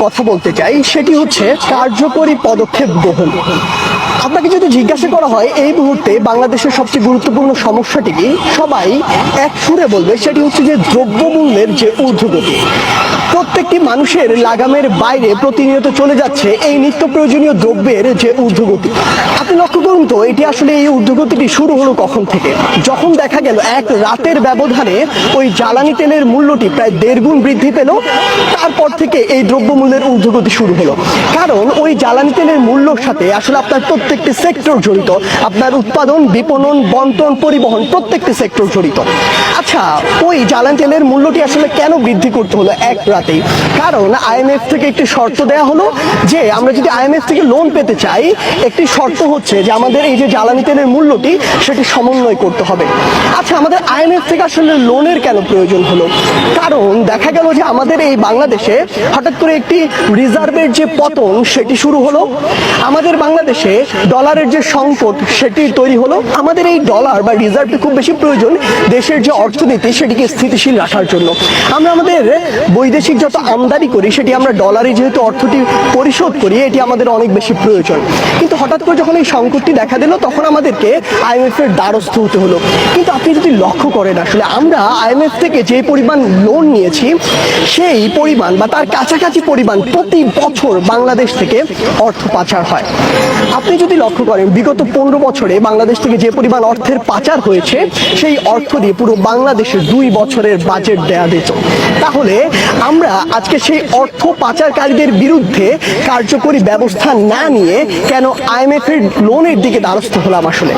কথা বলতে চাই সেটি হচ্ছে কার্যকরী পদক্ষেপ গ্রহণ। আপনাকে যদি জিজ্ঞাসা করা হয় এই মুহূর্তে বাংলাদেশের সবচেয়ে গুরুত্বপূর্ণ সমস্যাটি কি, সবাই এক সুরে বলবে সেটি হচ্ছে যে দ্রব্যমূল্যের যে ঊর্ধ্বগতি। প্রত্যেকটি মানুষের লাগামের বাইরে প্রতিনিয়ত চলে যাচ্ছে এই নিত্য প্রয়োজনীয় দ্রব্যের যে ঊর্ধ্বগতি। আপনি লক্ষ্য করুন তো এটি আসলে এই ঊর্ধ্বগতিটি শুরু হলো কখন থেকে, যখন দেখা গেল এক রাতের ব্যবধানে ওই জ্বালানি তেলের মূল্যটি প্রায় 1.5 গুণ বৃদ্ধি পেল। তারপর থেকে এই দ্রব্যমূল্যের ঊর্ধ্বগতি শুরু হলো, কারণ ওই জ্বালানি তেলের মূল্যর সাথে আসলে আপনার প্রত্যেকটি সেক্টর জড়িত। আপনার উৎপাদন, বিপণন, বন্টন, পরিবহন প্রত্যেকটি সেক্টর জড়িত। আচ্ছা, ওই জ্বালানি তেলের মূল্যটি আসলে কেন বৃদ্ধি করতে হলো এক রাতেই? কারণ আইএমএফ থেকে একটি শর্ত দেয়া হলো যে আমরা যদি আইএমএফ থেকে লোন পেতে চাই, একটি শর্ত হচ্ছে যে আমাদের এই যে জ্বালানি তেলের মূল্যটি সেটি সমন্বয় করতে হবে। আচ্ছা, আমাদের আইএমএফ থেকে আসলে লোনের কেন প্রয়োজন হলো? কারণ দেখা গেল যে আমাদের এই বাংলাদেশে হঠাৎ করে একটি রিজার্ভের যে পতন সেটি শুরু হলো। আমাদের বাংলাদেশে ডলারের যে সংকট সেটি তৈরি হলো। আমাদের এই ডলার বা রিজার্ভটি খুব বেশি প্রয়োজন দেশের যে অর্থনীতি সেটিকে স্থিতিশীল রাখার জন্য। আমরা আমাদের বৈদেশিক যত আমদানি করি সেটি আমরা ডলারে যেহেতু অর্থটি পরিশোধ করি, এটি আমাদের অনেক বেশি প্রয়োজন। কিন্তু হঠাৎ করে যখন এই সংকটটি দেখা দিল তখন আমাদেরকে আইএমএফ এর দ্বারস্থ হতে হলো। কিন্তু আপনি যদি লক্ষ্য করেন আসলে আমরা আইএমএফ থেকে যে পরিমাণ লোন নিয়েছি সেই পরিমাণ বা তার কাছাকাছি পরিমাণ প্রতি বছর বাংলাদেশ থেকে অর্থ পাচার হয়। আপনি যদি লক্ষ্য করেন বিগত 15 বছরে বাংলাদেশ থেকে যে পরিমাণ অর্থের পাচার হয়েছে সেই অর্থ দিয়ে পুরো বাংলাদেশের 2 বছরের বাজেট দেয়া যেত। তাহলে আমরা আজকে সেই অর্থ পাচারকারীদের বিরুদ্ধে কার্যকরী ব্যবস্থা না নিয়ে কেন আইএমএফ এর লোনের দিকে দ্বারস্থ হলাম আসলে?